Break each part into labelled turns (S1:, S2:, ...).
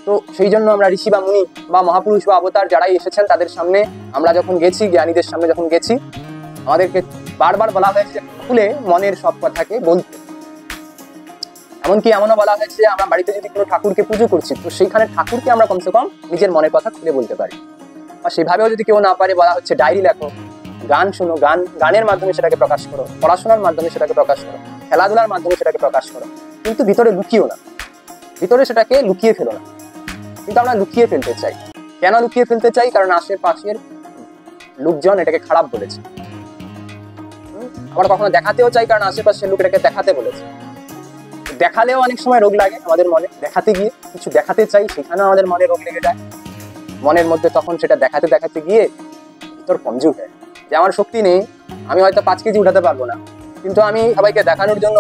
S1: তো সেই জন্য আমরা ঋষি বা মুনি বা মহাপুরুষ বা অবতার যারাই এসেছেন তাদের সামনে আমরা যখন গেছি, জ্ঞানীদের সামনে যখন গেছি, আমাদেরকে বারবার বলা হয়েছে যে খুলে মনের সব কথাকে বলতে। এমনকি এমনও বলা হয়েছে যে আমরা বাড়িতে যদি কোনো ঠাকুরকে পুজো করছি, তো সেইখানে ঠাকুরকে আমরা কমসে কম নিজের মনের কথা খুলে বলতে পারি। বা সেভাবেও যদি কেউ না পারে, বলা হচ্ছে ডায়েরি লেখো, গান শোনো, গানের মাধ্যমে সেটাকে প্রকাশ করো, পড়াশোনার মাধ্যমে সেটাকে প্রকাশ করো, খেলাধুলার মাধ্যমে সেটাকে প্রকাশ করো, কিন্তু ভিতরে লুকিও না, ভিতরে সেটাকে লুকিয়ে ফেলো না। কিন্তু আমরা লুকিয়ে ফেলতে চাই। কেন লুকিয়ে ফেলতে চাই? কারণ আশেপাশের লোকজন এটাকে খারাপ বলেছে। আবার কখনো দেখাতেও চাই, কারণ আশেপাশের লোক এটাকে দেখাতে বলেছে। দেখালেও অনেক সময় রোগ লাগে আমাদের মনে, দেখাতে গিয়ে কিছু দেখাতে চাই, সেখানেও আমাদের মনে রোগ লেগে যায়। মনের মধ্যে তখন সেটা দেখাতে দেখাতে গিয়ে ভিতর কমজোর হয় যে আমার শক্তি নেই, আমি হয়তো 5 কেজি উঠাতে পারবো না, কিন্তু আমি সবাইকে দেখানোর জন্য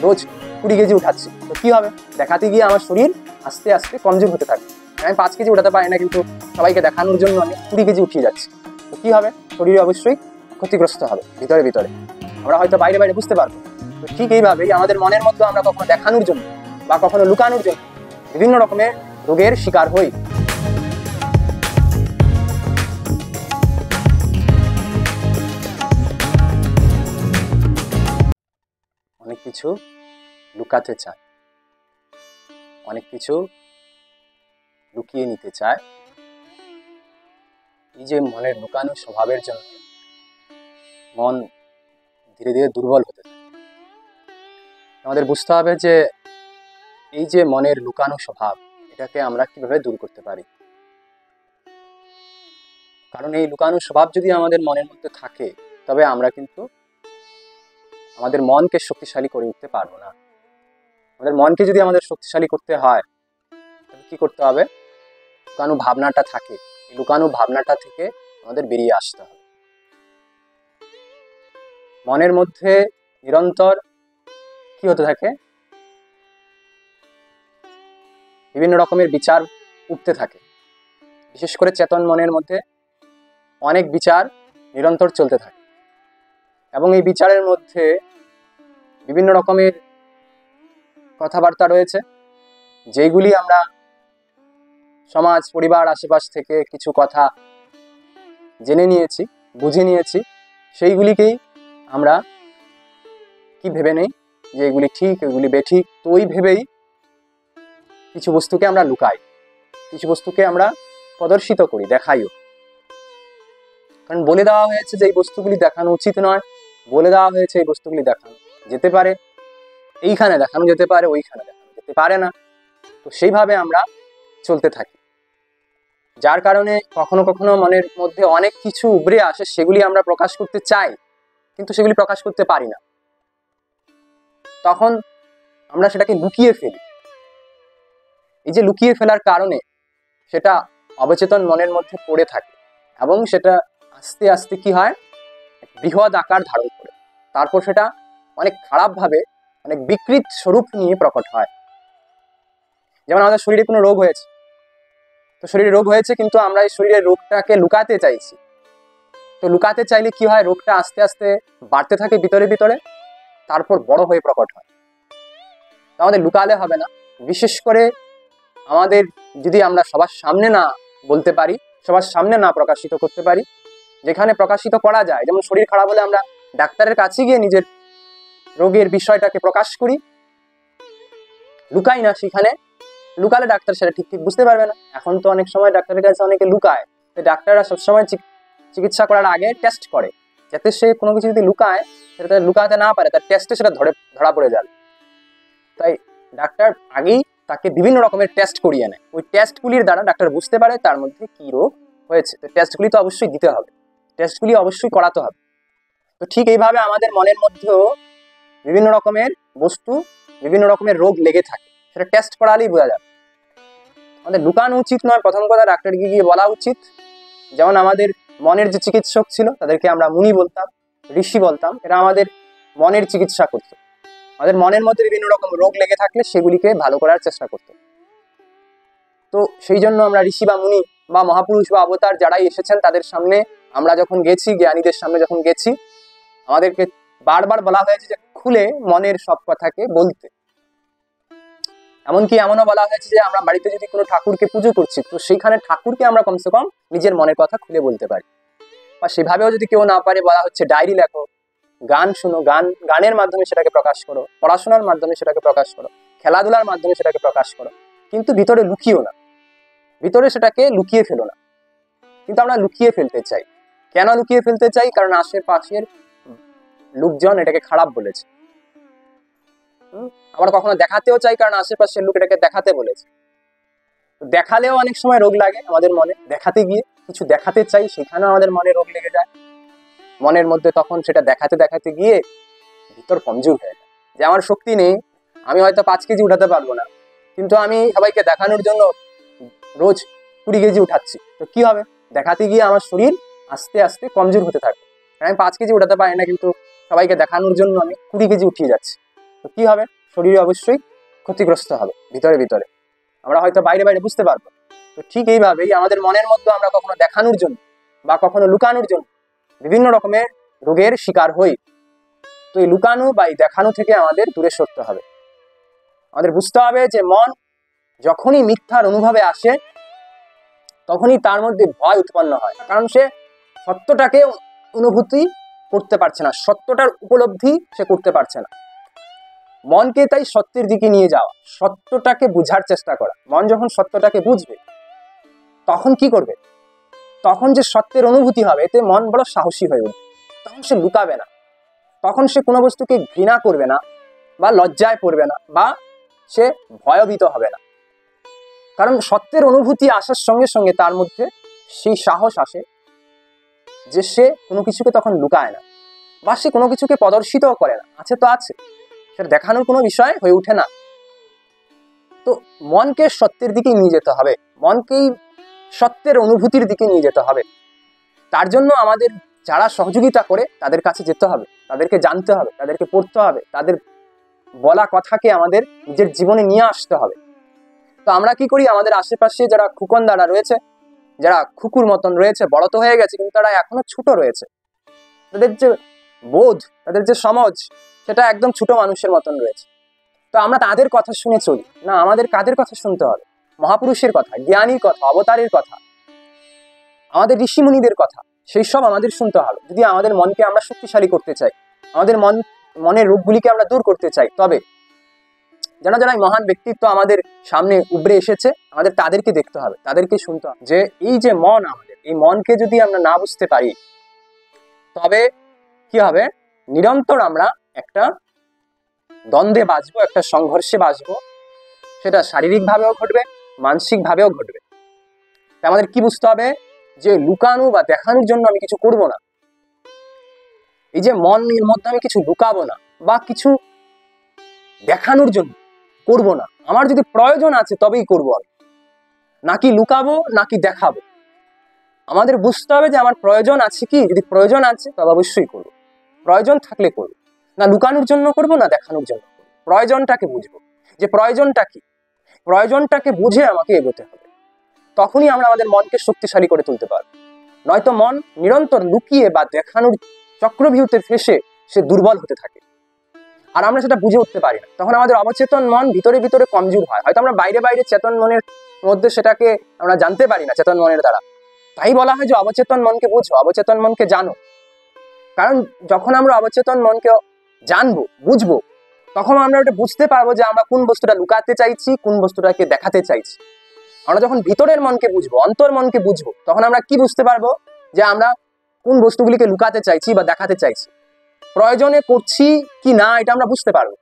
S1: রোজ 20 কেজি উঠাচ্ছি। তো কি হবে? দেখাতে গিয়ে আমার শরীর আস্তে আস্তে কমজোর হতে থাকে। আমি 5 কেজি উঠাতে পারি না, কিন্তু সবাইকে দেখানোর জন্য আমি 20 কেজি উঠিয়ে যাচ্ছি। তো কি হবে? শরীর অবশ্যই ক্ষতিগ্রস্ত হবে ভিতরে ভিতরে। আমরা হয়তো বাইরে বাইরে বুঝতে পারবো। তো ঠিক এইভাবেই আমাদের মনের মধ্যে আমরা কখনো দেখানোর জন্য বা কখনো লুকানোর জন্য বিভিন্ন রকমের রোগের শিকার হই। অনেক কিছু লুকাতে চায়, অনেক কিছু লুকিয়ে নিতে চায়। এই যে মনের লুকানো স্বভাবের জন্য মন ধীরে ধীরে দুর্বল হতে থাকে। আমাদের বুঝতে হবে যে এই যে মনের লুকানো স্বভাব, এটাকে আমরা কিভাবে দূর করতে পারি। কারণ এই লুকানো স্বভাব যদি আমাদের মনের মধ্যে থাকে, তবে আমরা কিন্তু আমাদের মনকে শক্তিশালী করে উঠতে পারবো না। আমাদের মনকে যদি আমাদের শক্তিশালী করতে হয়, তাহলে কি করতে হবে? লুকানো ভাবনাটা থাকে, এই লুকানো ভাবনাটা থেকে আমাদের বেরিয়ে আসতে হবে। মনের মধ্যে নিরন্তর কি হতে থাকে? বিভিন্ন রকমের বিচার উঠতে থাকে। বিশেষ করে চেতন মনের মধ্যে অনেক বিচার নিরন্তর চলতে থাকে, এবং এই বিচারের মধ্যে বিভিন্ন রকমের কথাবার্তা রয়েছে, যেগুলি আমরা সমাজ, পরিবার, আশেপাশ থেকে কিছু কথা জেনে নিয়েছি, বুঝে নিয়েছি, সেইগুলিকেই আমরা কি ভেবে নেই যে এগুলি ঠিক, এগুলি বেঠিক। তো ওই ভেবেই কিছু বস্তুকে আমরা লুকাই, কিছু বস্তুকে আমরা প্রদর্শিত করি, দেখাইও। কারণ বলে দেওয়া হয়েছে যে এই বস্তুগুলি দেখানো উচিত নয়, বলে দেওয়া হয়েছে এই বস্তুগুলি দেখানো যেতে পারে, এইখানে দেখানো যেতে পারে, ওইখানে দেখানো যেতে পারে না। তো সেইভাবে আমরা চলতে থাকি, যার কারণে কখনো কখনো মনের মধ্যে অনেক কিছু উভরে আসে, সেগুলি আমরা প্রকাশ করতে চাই, কিন্তু সেগুলি প্রকাশ করতে পারি না। তখন আমরা সেটাকে লুকিয়ে ফেলি। এই যে লুকিয়ে ফেলার কারণে সেটা অবচেতন মনের মধ্যে পড়ে থাকে, এবং সেটা আস্তে আস্তে কি হয়? বৃহৎ আকার ধারণ করে, তারপর সেটা অনেক খারাপভাবে, অনেক বিকৃত স্বরূপ নিয়ে প্রকট হয়। যেমন আমাদের শরীরে কোনো রোগ হয়েছে, তো শরীরে রোগ হয়েছে, কিন্তু আমরা এই শরীরের রোগটাকে লুকাতে চাইছি। তো লুকাতে চাইলে কি হয়? রোগটা আস্তে আস্তে বাড়তে থাকে ভিতরে ভিতরে, তারপর বড় হয়ে প্রকট হয়। আমাদের লুকালে হবে না। বিশেষ করে আমাদের যদি আমরা সবার সামনে না বলতে পারি, সবার সামনে না প্রকাশিত করতে পারি, যেখানে প্রকাশিত করা যায়, যেমন শরীর খারাপ হলে আমরা ডাক্তারের কাছে গিয়ে নিজের রোগের বিষয়টাকে প্রকাশ করি, লুকাই না। সেখানে লুকালে ডাক্তার সেটা ঠিক ঠিক বুঝতে পারবে না। এখন তো অনেক সময় ডাক্তারের কাছে অনেকে লুকায়, তো ডাক্তাররা সবসময় চিকিৎসা করার আগে টেস্ট করে, যাতে সে কোনো কিছু যদি লুকায়, সেটা লুকাতে না পারে, তার টেস্টে সেটা ধরা পড়ে যাবে। তাই ডাক্তার আগেই তাকে বিভিন্ন রকমের টেস্ট করিয়ে নেয়। ওই টেস্টগুলির দ্বারা ডাক্তার বুঝতে পারে তার মধ্যে কি রোগ হয়েছে। তো টেস্টগুলি তো অবশ্যই দিতে হবে, টেস্টগুলি অবশ্যই করাতে হবে। তো ঠিক এইভাবে আমাদের মনের মধ্যেও বিভিন্ন রকমের বস্তু, বিভিন্ন রকমের রোগ লেগে থাকে, সেটা টেস্ট করালেই বোঝা যাবে। আমাদের লুকানো উচিত নয়, প্রথম কথা ডাক্তারকে গিয়ে বলা উচিত। যেমন আমাদের মনের যে চিকিৎসক ছিল, তাদেরকে আমরা মুনি বলতাম, ঋষি বলতাম। এরা আমাদের মনের চিকিৎসা করত। আমাদের মনের মধ্যে বিভিন্ন রকম রোগ লেগে থাকলে সেগুলিকে ভালো করার চেষ্টা করত। তো সেই জন্য আমরা ঋষি বা মুনি বা মহাপুরুষ বা অবতার যারাই এসেছেন তাদের সামনে আমরা যখন গেছি, জ্ঞানীদের সামনে যখন গেছি, আমাদেরকে বারবার বলা হয়েছে যে খুলে মনের সব কথাকে বলতে। এমনকি এমনও বলা হয়েছে যে আমরা বাড়িতে যদি কোনো ঠাকুরকে পুজো করছি তো সেইখানে ঠাকুরকে আমরা কমসে কম নিজের মনের কথা খুলে বলতে পারি। বা সেভাবেও যদি কেউ না পারে, বলা হচ্ছে ডায়েরি লেখো, গান শুনো, গানের মাধ্যমে সেটাকে প্রকাশ করো, পড়াশোনার মাধ্যমে সেটাকে প্রকাশ করো, খেলাধুলার মাধ্যমে সেটাকে প্রকাশ করো, কিন্তু ভিতরে লুকিও না, ভিতরে সেটাকে লুকিয়ে ফেলো না। কিন্তু আমরা লুকিয়ে ফেলতে চাই। কেন লুকিয়ে ফেলতে চাই? কারণ আশেপাশের লোকজন এটাকে খারাপ বলেছে। আমরা কখনো দেখাতেও চাই কারণ আশেপাশের লোক এটাকে দেখাতে বলেছে। দেখালেও অনেক সময় রোগ লাগে আমাদের মনে, দেখাতে গিয়ে কিছু দেখাতে চাই সেখানেও আমাদের মনে রোগ লেগে যায়। মনের মধ্যে তখন সেটা দেখাতে দেখাতে গিয়ে ভিতর কমজোর হয়ে যায়, যে আমার শক্তি নেই, আমি হয়তো 5 কেজি উঠাতে পারবো না, কিন্তু আমি সবাইকে দেখানোর জন্য রোজ 20 কেজি উঠাচ্ছি। তো কি হবে? দেখাতে গিয়ে আমার শরীর আস্তে আস্তে কমজোর হতে থাকবে। আমি 5 কেজি উঠাতে পারি না, কিন্তু সবাইকে দেখানোর জন্য আমি 20 কেজি উঠিয়ে যাচ্ছি। তো কি হবে? শরীরে অবশ্যই ক্ষতিগ্রস্ত হবে ভিতরে ভিতরে, আমরা হয়তো বাইরে বাইরে বুঝতে পারবো। তো ঠিক এইভাবেই আমাদের মনের মধ্যে আমরা কখনো দেখানোর জন্য বা কখনো লুকানোর জন্য বিভিন্ন রকমের রোগের শিকার হই। তো এই লুকানো বা এই দেখানো থেকে আমাদের দূরে সরতে হবে। আমাদের বুঝতে হবে যে মন যখনই মিথ্যার অনুভবে আসে তখনই তার মধ্যে ভয় উৎপন্ন হয়, কারণ সে সত্যটাকে অনুভূতি করতে পারছে না, সত্যটার উপলব্ধি সে করতে পারছে না। মনকে তাই সত্যের দিকে নিয়ে যাওয়া, সত্যটাকে বুঝার চেষ্টা করা। মন যখন সত্যটাকে বুঝবে তখন কি করবে? তখন যে সত্যের অনুভূতি হবে এতে মন বড় সাহসী হয়ে উঠবে। তখন সে লুকাবে না, তখন সে কোনো বস্তুকে ঘৃণা করবে না বা লজ্জায় পড়বে না বা সে ভয়ভীত হবে না। কারণ সত্যের অনুভূতি আসার সঙ্গে সঙ্গে তার মধ্যে সেই সাহস আসে যে সে কোনো কিছুকে তখন লুকায় না বা সে কোনো কিছুকে প্রদর্শিতও করে না, আছে তো আছে, সেটা দেখানোর কোনো বিষয় হয়ে ওঠে না। তো মনকে সত্যের দিকে নিয়ে যেতে হবে, মনকেই সত্যের অনুভূতির দিকে নিয়ে যেতে হবে। তার জন্য আমাদের যারা সহযোগিতা করে তাদের কাছে যেতে হবে, তাদেরকে জানতে হবে, তাদেরকে পড়তে হবে, তাদের বলা কথাকে আমাদের নিজের জীবনে নিয়ে আসতে হবে। তো আমরা কি করি? আমাদের আশেপাশে যারা খুকনদারা রয়েছে, যারা খুকুর মতন রয়েছে, বড় তো হয়ে গেছে কিন্তু তারা এখনো ছোট রয়েছে, তাদের যে বোধ, তাদের যে সমাজ, সেটা একদম ছোট মানুষের মতন রয়েছে। তো আমরা তাদের কথা শুনে চলি না, আমাদের কাদের কথা শুনতে হবে? মহাপুরুষের কথা, জ্ঞানীর কথা, অবতারের কথা, আমাদের ঋষিমুনিদের কথা, সেই সব আমাদের শুনতে হবে। যদি আমাদের মনকে আমরা শক্তিশালী করতে চাই, আমাদের মনের রোগগুলিকে আমরা দূর করতে চাই, তবে যারা যারা মহান ব্যক্তিত্ব আমাদের সামনে উভরে এসেছে আমাদের তাদেরকে দেখতে হবে, তাদেরকে শুনতে হবে। যে এই যে মন, আমাদের এই মনকে যদি আমরা না বুঝতে পারি তবে কি হবে? নিরন্তর আমরা একটা দ্বন্দ্বে বাঁচবো, একটা সংঘর্ষে বাঁচবো, সেটা শারীরিকভাবেও ঘটবে, মানসিকভাবেও ঘটবে। তাই আমাদের কি বুঝতে হবে? যে লুকানো বা দেখানোর জন্য আমি কিছু করব না। এই যে মনের মধ্যে আমি কিছু লুকাবো না বা কিছু দেখানোর জন্য করব না, আমার যদি প্রয়োজন আছে তবেই করবো আমি, নাকি লুকাবো নাকি দেখাবো। আমাদের বুঝতে হবে যে আমার প্রয়োজন আছে কি, যদি প্রয়োজন আছে তবে অবশ্যই করবো, প্রয়োজন থাকলে করবো, না লুকানোর জন্য করবো না দেখানোর জন্য করবো। প্রয়োজনটাকে বুঝবো যে প্রয়োজনটা কি, প্রয়োজনটাকে বুঝে আমাকে এগোতে হবে, তখনই আমরা আমাদের মনকে শক্তিশালী করে তুলতে পারবো। নয়তো মন নিরন্তর লুকিয়ে বা দেখানোর চক্রভিউতে ফেসে সে দুর্বল হতে থাকে, আর আমরা সেটা বুঝে উঠতে পারি না। তখন আমাদের অবচেতন মন ভিতরে ভিতরে কমজোর হয়, হয়তো আমরা বাইরে বাইরে চেতন মনের মধ্যে সেটাকে আমরা জানতে পারি না চেতন মনের দ্বারা। তাই বলা হয় যে অবচেতন মনকে বুঝো, অবচেতন মনকে জানো। কারণ যখন আমরা অবচেতন মনকে জানবো, বুঝবো, তখন আমরা ওটা বুঝতে পারবো যে আমরা কোন বস্তুটা লুকাতে চাইছি, কোন বস্তুটাকে দেখাতে চাইছি। আমরা যখন ভিতরের মনকে বুঝবো, অন্তর মনকে বুঝবো, তখন আমরা কি বুঝতে পারবো? যে আমরা কোন বস্তুগুলিকে লুকাতে চাইছি বা দেখাতে চাইছি, প্রয়োজনে করছি কি না, এটা আমরা বুঝতে পারবো।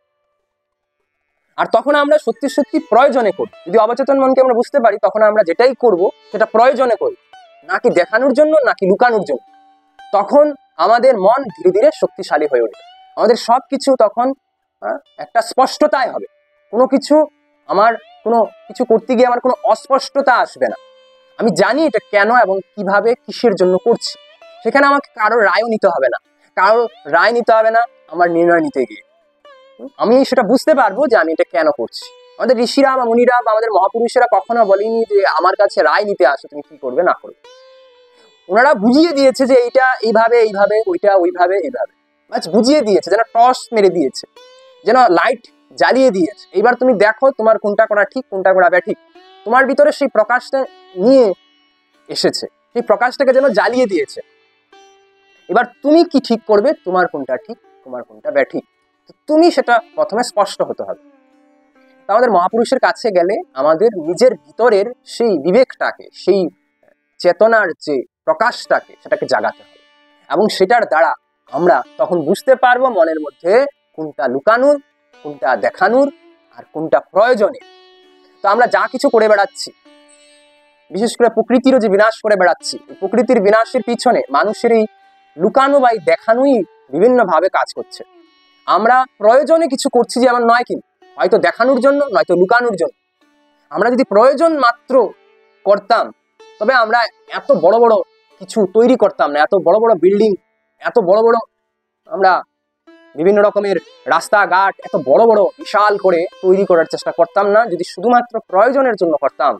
S1: আর তখন আমরা সত্যি সত্যি প্রয়োজনে করি। যদি অবচেতন মনকে আমরা বুঝতে পারি তখন আমরা যেটাই করব সেটা প্রয়োজনে করি, নাকি দেখানোর জন্য নাকি লুকানোর জন্য। তখন আমাদের মন ধীরে ধীরে শক্তিশালী হয়ে উঠবে, আমাদের সব কিছু তখন একটা স্পষ্টতায় হবে। কোনো কিছু করতে গিয়ে আমার কোনো অস্পষ্টতা আসবে না। আমি জানি এটা কেন এবং কিভাবে কিসের জন্য করছি। সেখানে আমাকে কারোর রায়ও নিতে হবে না, কারোর রায় নিতে হবে না আমার নির্ণয় নিতে গিয়ে। আমি সেটা বুঝতে পারবো যে আমি এটা কেন করছি। আমাদের ঋষিরা বা মুনিরা বা আমাদের মহাপুরুষেরা কখনো বলেনি যে আমার কাছে রায় নিতে আসো, তুমি কি করবে না করবে। ওনারা বুঝিয়ে দিয়েছে যে এইটা এইভাবে এইভাবে, ওইটা ওইভাবে এইভাবে, বুঝিয়ে দিয়েছে, যেন টস মেরে দিয়েছে, যেন লাইট জ্বালিয়ে দিয়েছে। এবার তুমি দেখো তোমার কোনটা করা ঠিক, কোনটা করা ব্যাঠিক। তোমার ভিতরে সেই প্রকাশটা নিয়ে এসেছে, সেই প্রকাশটাকে যেন জ্বালিয়ে দিয়েছে। এবার তুমি কি ঠিক করবে, তোমার কোনটা ঠিক, তোমার কোনটা ব্যাঠিক, তুমি সেটা প্রথমে স্পষ্ট হতে হবে। আমাদের মহাপুরুষের কাছে গেলে আমাদের নিজের ভিতরের সেই বিবেকটাকে, সেই চেতনার যে প্রকাশটাকে, সেটাকে জাগাতে হবে। এবং সেটার দ্বারা আমরা তখন বুঝতে পারবো মনের মধ্যে কোনটা লুকানোর, কোনটা দেখানোর, আর কোনটা প্রয়োজনে। তো আমরা যা কিছু করে বেড়াচ্ছি, বিশেষ করে প্রকৃতিরও যে বিনাশ করে বেড়াচ্ছি, এই প্রকৃতির বিনাশের পিছনে মানুষের এই লুকানো বা এই দেখানোই বিভিন্ন ভাবে কাজ করছে। আমরা প্রয়োজনে কিছু করছি যে এমন নয়, কিন্তু হয়তো দেখানোর জন্য, নয়তো লুকানোর জন্য। আমরা যদি প্রয়োজন মাত্র করতাম, তবে আমরা এত বড় বড় কিছু তৈরি করতাম না, এত বড় বড় বিল্ডিং, এত বড় বড় আমরা বিভিন্ন রকমের রাস্তাঘাট এত বড় বড় বিশাল করে তৈরি করার চেষ্টা করতাম না, যদি শুধুমাত্র প্রয়োজনের জন্য করতাম।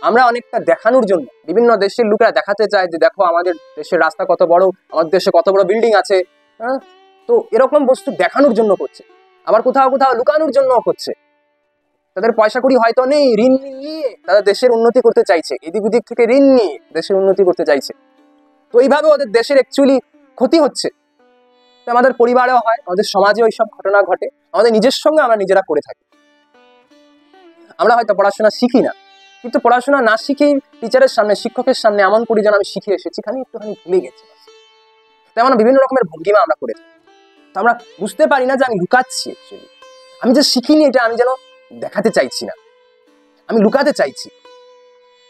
S1: আমরা অনেকটা দেখানোর জন্য, বিভিন্ন দেশের লোকেরা দেখাতে চায় যে দেখো আমাদের দেশের রাস্তা কত বড়, আমাদের দেশে কত বড় বিল্ডিং আছে, হ্যাঁ, তো এরকম বস্তু দেখানোর জন্য করছে। আবার কোথাও কোথাও লুকানোর জন্য করছে। তাদের পয়সা কড়ি হয়তো নেই, ঋণ নিয়ে তারা দেশের উন্নতি করতে চাইছে, এদিক ওদিক থেকে ঋণ নিয়ে দেশের উন্নতি করতে চাইছে। তো এইভাবে ওদের দেশের অ্যাকচুয়ালি ক্ষতি হচ্ছে। আমাদের পরিবারেও হয়, আমাদের সমাজেও এইসব ঘটনা ঘটে, আমাদের নিজের সঙ্গে আমরা নিজেরা করে থাকি। আমরা হয়তো পড়াশোনা শিখি না, কিন্তু পড়াশোনা না শিখেই টিচারের সামনে, শিক্ষকের সামনে এমন করি যেন আমি শিখে এসেছি, খালি একটুখানি ভুলে গেছি। তেমন বিভিন্ন রকমের ভঙ্গিমা আমরা করে থাকি। তো আমরা বুঝতে পারি না যে আমি লুকাচ্ছি, অ্যাকচুয়ালি আমি যে শিখিনি এটা আমি যেন দেখাতে চাইছি না, আমি লুকাতে চাইছি।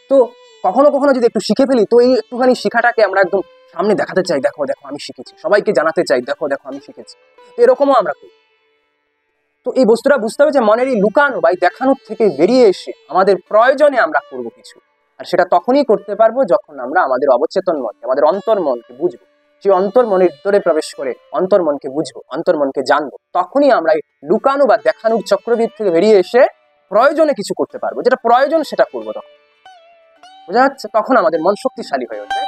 S1: তো কখনো কখনো যদি একটু শিখে ফেলি, তো এই একটুখানি শিখাটাকে আমরা একদম সামনে দেখাতে চাই, দেখো দেখো আমি শিখেছি, সবাইকে জানাতে চাই, দেখো দেখো আমি শিখেছি। তো এরকমও আমরা করি। তো এই বস্তুটা বুঝতে হবে যে মনের এই লুকানো বা এই দেখানোর থেকে বেরিয়ে এসে আমাদের প্রয়োজনে আমরা করব কিছু। আর সেটা তখনই করতে পারবো যখন আমরা আমাদের অবচেতন মনকে, আমাদের অন্তর্মনকে বুঝবো। সেই অন্তর্মনের ভিতরে প্রবেশ করে অন্তর্মনকে বুঝবো, অন্তর্মনকে জানবো। তখনই আমরা এই লুকানো বা দেখানোর চক্রবৃত্তি থেকে বেরিয়ে এসে প্রয়োজনে কিছু করতে পারবো, যেটা প্রয়োজন সেটা করবো। তখন বোঝা যাচ্ছে, তখন আমাদের মন শক্তিশালী হয়ে ওঠে।